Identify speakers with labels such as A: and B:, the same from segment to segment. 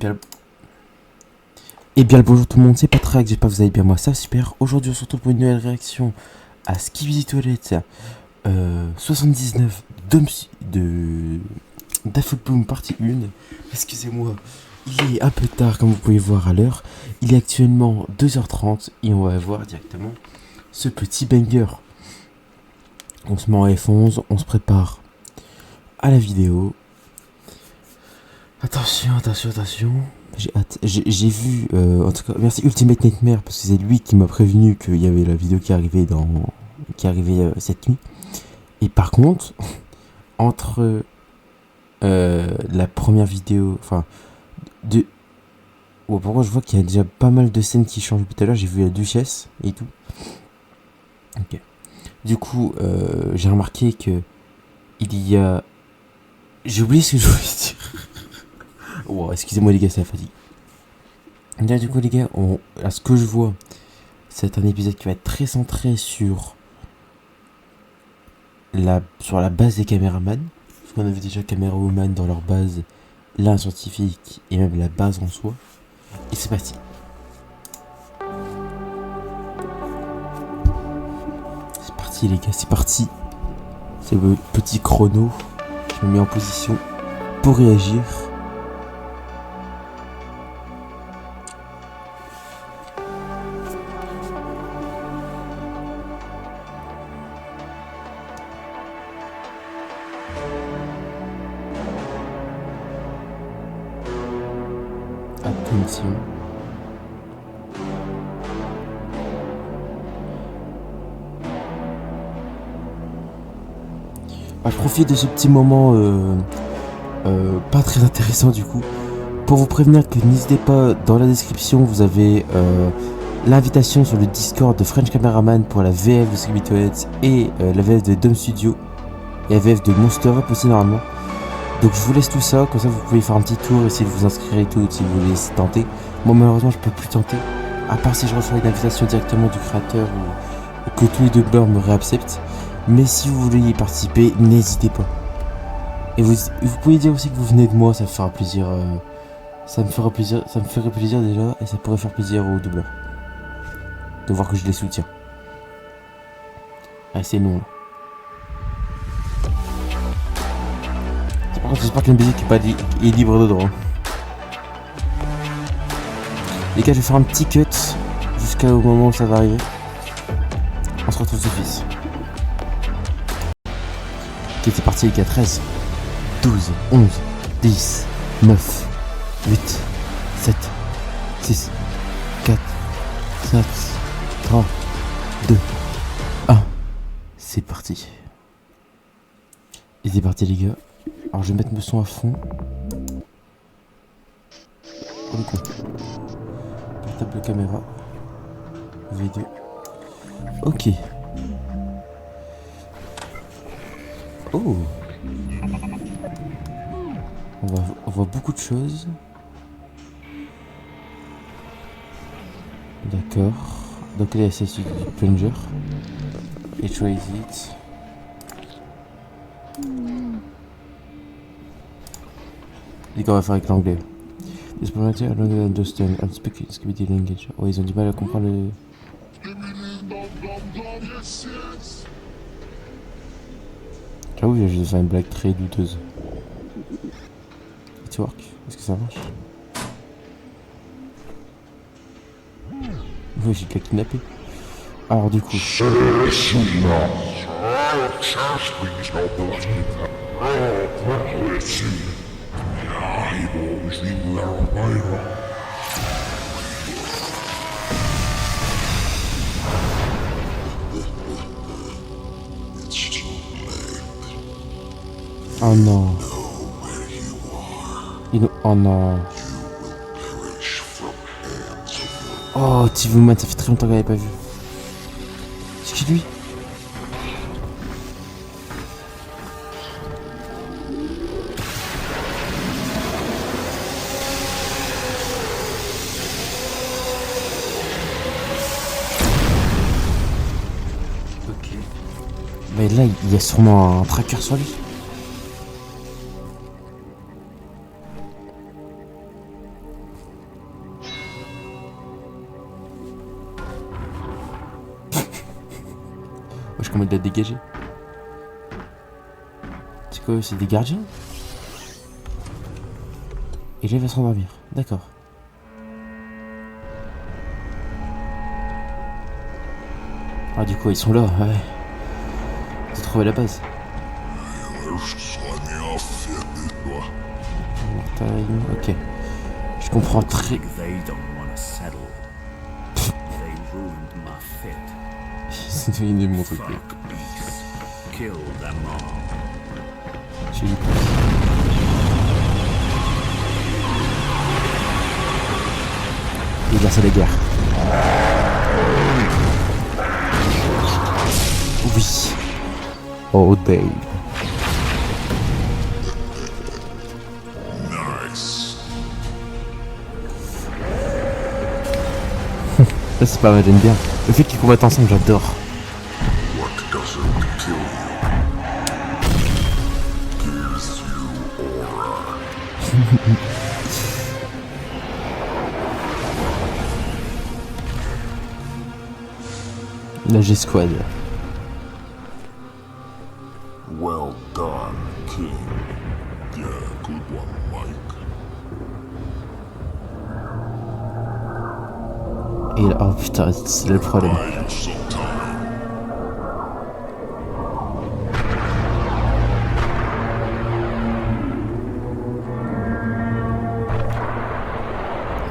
A: Bien... Et bien le bonjour tout le monde, c'est Patrick, j'espère que vous allez bien, moi ça super. Aujourd'hui on se retrouve pour une nouvelle réaction à Skibidi Toilet 79 de Daft Boom partie 1. Excusez-moi, il est un peu tard comme vous pouvez voir à l'heure. Il est actuellement 2h30 et on va voir directement ce petit banger. On se met en F11, on se prépare à la vidéo. Attention. J'ai hâte. J'ai vu, en tout cas, merci Ultimate Nightmare parce que c'est lui qui m'a prévenu qu'il y avait la vidéo qui arrivait cette nuit. Et par contre, entre la première vidéo, enfin, pourquoi je vois qu'il y a déjà pas mal de scènes qui changent. Tout à l'heure, j'ai vu la duchesse et tout. Ok. Du coup, j'ai remarqué que il y a. J'ai oublié ce que je voulais dire. Wow, excusez-moi les gars, c'est la fatigue. Là, du coup, les gars, à ce que je vois, c'est un épisode qui va être très centré sur la base des caméramans. Parce qu'on avait déjà Camerawoman dans leur base, l'un scientifique et même la base en soi. Et c'est parti. C'est parti, les gars, c'est parti. C'est le petit chrono. Je me mets en position pour réagir. Attention. Je profite de ce petit moment pas très intéressant du coup pour vous prévenir que n'hésitez pas, dans la description vous avez l'invitation sur le Discord de French Cameraman pour la VF de Skibidi Toilet et la VF de Dome Studio et la VF de Monster Up aussi normalement. Donc je vous laisse tout ça, comme ça vous pouvez faire un petit tour, essayer de vous inscrire et tout si vous voulez tenter. Moi malheureusement je peux plus tenter, à part si je reçois une invitation directement du créateur ou que tous les doubleurs me réacceptent. Mais si vous voulez y participer, n'hésitez pas. Et vous pouvez dire aussi que vous venez de moi, ça me fera plaisir. Ça me ferait plaisir déjà, et ça pourrait faire plaisir aux doubleurs de voir que je les soutiens. Ah, c'est non. Par contre, j'espère que la musique est libre de droit. Les gars, je vais faire un petit cut jusqu'au moment où ça va arriver. On se retrouve tout de suite. Ok, c'est parti les gars, 13, 12, 11, 10, 9, 8, 7, 6, 4, 5, 3, 2, 1. C'est parti. Et c'est parti les gars. Alors je vais mettre le son à fond. Oh le con. Portable caméra. V2. Ok. Oh. On voit beaucoup de choses. D'accord. Donc là c'est celui du plunger. Et try it. Les gars, on va faire avec l'anglais. This provider I don't understand. I'm speaking Skibidi language. Oh, ils ont du mal à comprendre le. J'avoue, j'ai fait une blague très douteuse. It work? Est-ce que ça marche? Oui, j'ai qu'à kidnapper. Alors du coup. Oh non. Oh non. Oh, Tivuman, ça fait très longtemps que j'avais pas vu. C'est qui lui? Ok. Mais là, il y a sûrement un tracker sur lui. sais comment il doit dégager. C'est quoi, c'est des gardiens? Et là il va s'endormir, d'accord. Ah du coup ils sont là, ouais. J'ai trouvé la base. Ok. Je comprends très... C'est une mon truc. J'ai eu il a ça la guerre. Oui. Oh Dave. Ça c'est pas mal, j'aime bien. Le fait qu'ils combattent ensemble, j'adore. La G-Squad.
B: Well done, King. Yeah, good one, Mike.
A: Et là, oh putain, c'est le problème.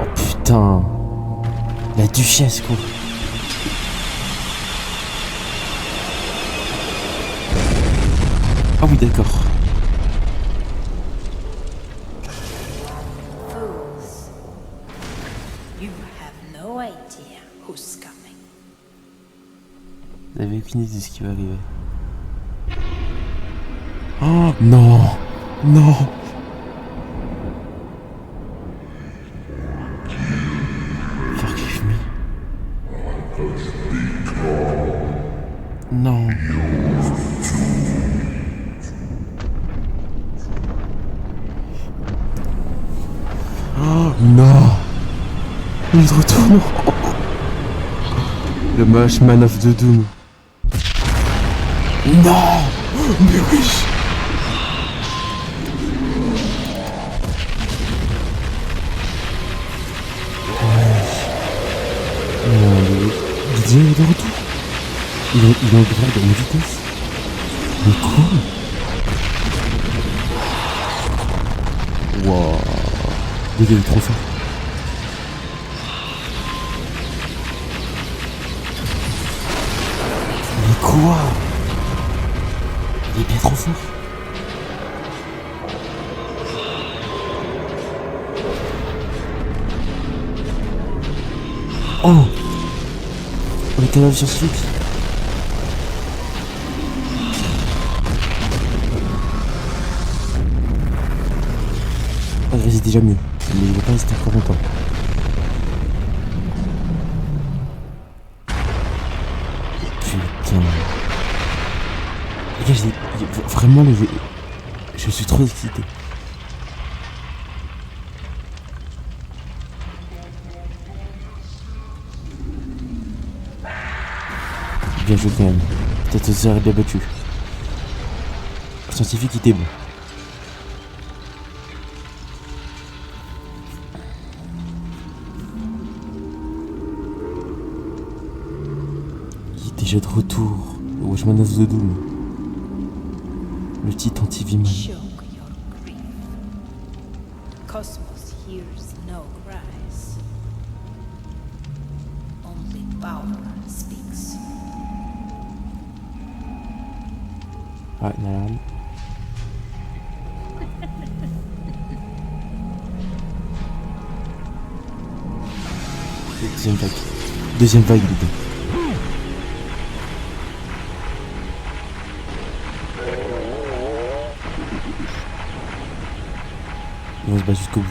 A: Oh putain. La duchesse quoi. Ah oui d'accord.
C: Fools. You have no idea who's coming.
A: Vous avez aucune idée de ce qui va arriver. Oh non. Non. Forgive me. Non. Oh non. Il est de retour, non. Le Man of the Doom. Non. Mais oui. Didier est de retour. Il est au grade à une vitesse. Mais quoi? Wouah. Didier est trop fort. Mais quoi? Il est bien trop fort. Oh. On est canal sur Switch. C'est déjà mieux, mais il va pas rester encore longtemps. Putain. Les gars, vraiment, je suis trop excité. Bien joué quand même. Peut-être que ça aurait bien battu. Le scientifique était bon. Déjà de retour, le Watchman of the Doom, le titre anti-Viman.
C: Choke your grief. Cosmos hears no cries. Only power speaks.
A: Ah, une alarme. Deuxième vague. Deuxième vague, les gars. Et on se bat jusqu'au bout.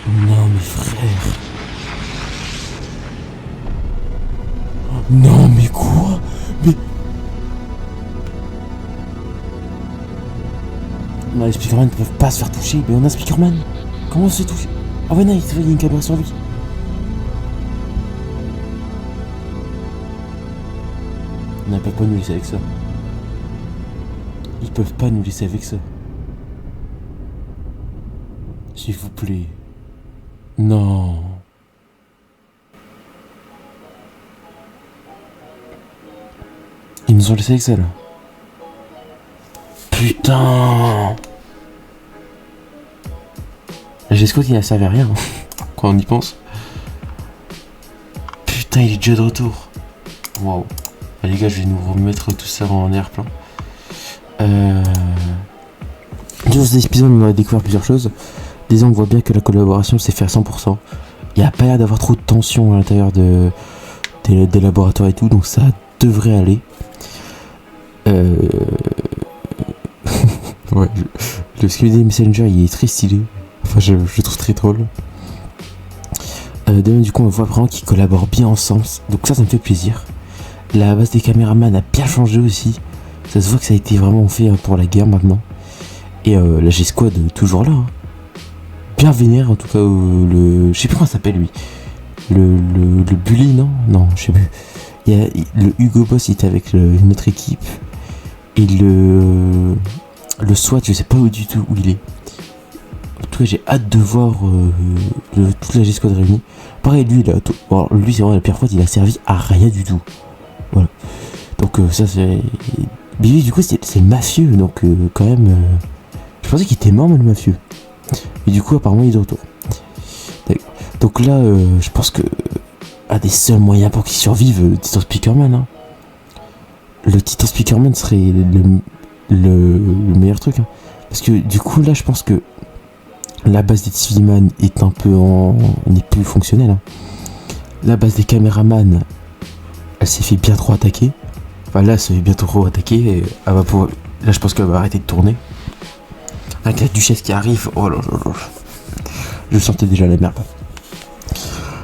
A: Non mais frère. Non mais quoi? Mais... Non les Speakerman ne peuvent pas se faire toucher. Mais on a Speakerman. Comment c'est tout? Ah ouais non, il y a une caméra sur lui. On ne peut pas nous laisser avec ça. Ils peuvent pas nous laisser avec ça. S'il vous plaît. Non. Ils nous ont laissé avec ça là. Putain. La G-Squad il a servi à rien quand on y pense. Putain il est déjà de retour. Waouh. Les gars je vais nous remettre tout ça en air plan. Dans cet épisode on a découvert plusieurs choses. Déjà on voit bien que la collaboration s'est faite à 100%. Il n'y a pas l'air d'avoir trop de tension à l'intérieur des laboratoires et tout, donc ça devrait aller. Ouais, le Skibidi Messenger il est très stylé. Enfin je le trouve très drôle. De même du coup on voit vraiment qu'ils collaborent bien ensemble. Donc ça me fait plaisir. La base des caméramans a bien changé aussi. Ça se voit que ça a été vraiment fait pour la guerre maintenant. Et la G-Squad toujours là. Bien vénère en tout cas. Je sais plus comment ça s'appelle lui. Le Bully non. Non je sais plus. Il y a le Hugo Boss il était avec une autre équipe. Et le SWAT je sais pas du tout où il est. En tout cas j'ai hâte de voir toute la G-Squad réunie. Pareil lui là, bon, lui c'est vraiment la pire fois il a servi à rien du tout. Voilà. Donc ça c'est. Mais lui du coup c'est mafieux donc quand même. Je pensais qu'il était mort mais le mafieux. Et du coup apparemment il est de retour. Donc là je pense que un des seuls moyens pour qu'il survive Titan Speakerman hein. Le Titan Speakerman serait le meilleur truc hein. Parce que du coup là je pense que la base des TV-Man est un peu n'est plus fonctionnelle hein. La base des caméramans elle s'est fait bien trop attaquer. Enfin là elle s'est fait bien trop attaquer et elle va pouvoir... Là je pense qu'elle va arrêter de tourner. Avec la duchesse qui arrive, oh là là là. Je sentais déjà la merde.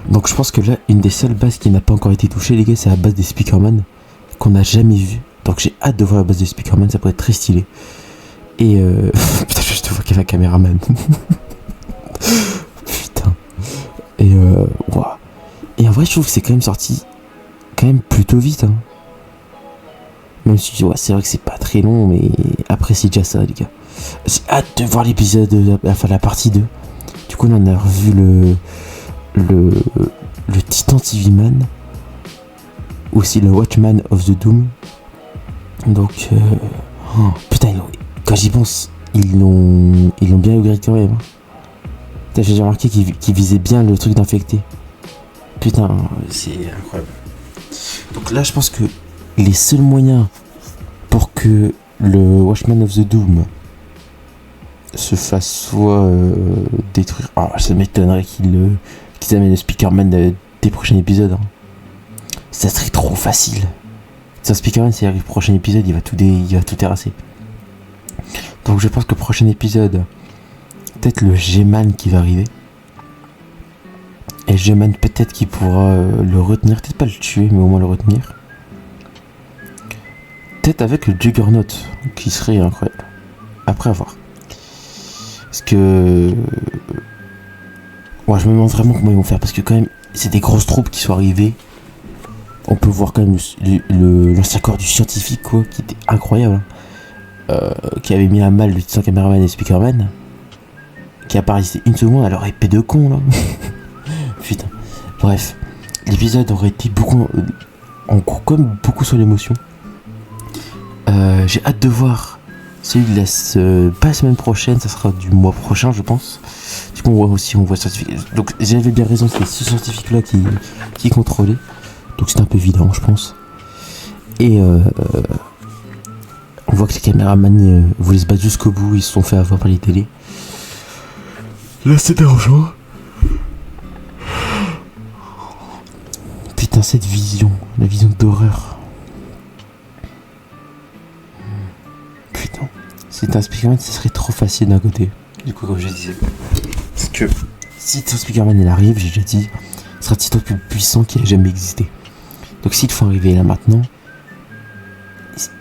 A: Donc je pense que là une des seules bases qui n'a pas encore été touchée les gars c'est la base des Speakerman qu'on n'a jamais vue. Donc j'ai hâte de voir la base des Speakerman, ça pourrait être très stylé. Et putain je te vois qu'il y a un caméraman. Putain. Et wow. Et en vrai je trouve que c'est quand même sorti quand même plutôt vite hein. Même si ouais, c'est vrai que c'est pas très long mais après c'est déjà ça les gars. J'ai hâte de voir l'épisode, enfin la partie 2. Du coup là on a revu le Titan TV-Man. Aussi le Watchman of the Doom. Donc putain quand j'y pense ils l'ont bien upgrade quand même. Putain, j'ai remarqué qu'ils visaient bien le truc d'infecté. Putain c'est incroyable. Donc là je pense que les seuls moyens pour que le Watchman of the Doom se fasse soit détruire. Ah ça m'étonnerait qu'ils amènent le Speakerman des prochains épisodes hein. Ça serait trop facile. C'est un Speakerman s'il arrive au prochain épisode il va tout terrasser. Donc je pense que le prochain épisode peut-être le G-Man qui va arriver. Et G-Man peut-être qu'il pourra le retenir, peut-être pas le tuer mais au moins le retenir. Peut-être avec le Juggernaut qui serait incroyable. Après à voir. Parce que ouais, je me demande vraiment comment ils vont faire parce que quand même c'est des grosses troupes qui sont arrivées. On peut voir quand même l'ancien corps du scientifique quoi, qui était incroyable qui avait mis à mal le Titan Cameraman et le Speakerman qui apparaissait une seconde alors épée de con là. Putain bref l'épisode aurait été beaucoup comme beaucoup sur l'émotion. J'ai hâte de voir celui de pas la semaine prochaine, ça sera du mois prochain je pense. Du coup on voit scientifique. Donc j'avais bien raison, c'est ce scientifique là qui contrôlait. Donc c'est un peu évident je pense. Et on voit que les caméramans voulaient se battre jusqu'au bout, ils se sont fait avoir par les télés. Là c'est dérangeant. Putain cette vision, la vision d'horreur. Putain, c'est un Speakerman, ça serait trop facile d'un côté. Du coup comme je disais. Parce que si ton Speakerman il arrive, j'ai déjà dit, ce sera le Titan le plus puissant qui a jamais existé. Donc s'il faut arriver là maintenant,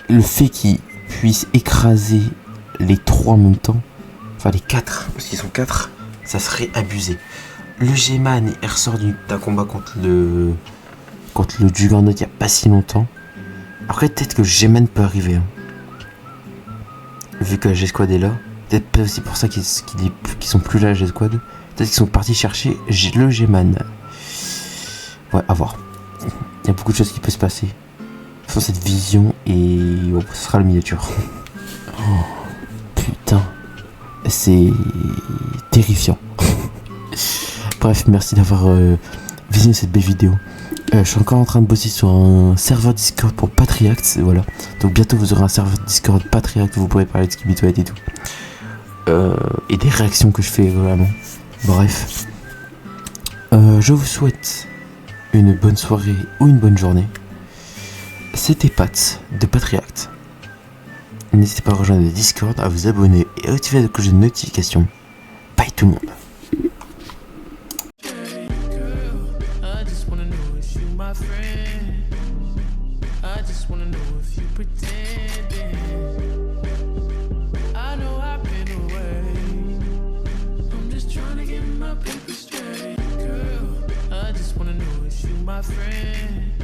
A: le fait qu'il puisse écraser les trois en même temps, enfin les quatre, parce qu'ils sont quatre, Ça serait abusé. Le G-Man, il ressort d'un combat contre le Juggernaut il y a pas si longtemps. Après, peut-être que le G-Man peut arriver. Hein. Vu que la G-Squad est là. Peut-être aussi pour ça qu'ils sont plus là, la G-Squad. Peut-être qu'ils sont partis chercher le G-Man. Ouais, à voir. Il y a beaucoup de choses qui peuvent se passer. Sur cette vision et bon, ce sera la miniature. Oh, putain. C'est terrifiant. Bref, merci d'avoir visionné cette belle vidéo. Je suis encore en train de bosser sur un serveur Discord pour Patriact, voilà. Donc bientôt vous aurez un serveur Discord Patriact où vous pourrez parler de Skibidi Toilet et tout. Et des réactions que je fais vraiment. Bref. Je vous souhaite une bonne soirée ou une bonne journée. C'était Pat de Patriact. N'hésitez pas à rejoindre le Discord, à vous abonner et à activer la cloche de notification. Bye tout le monde.
D: My friend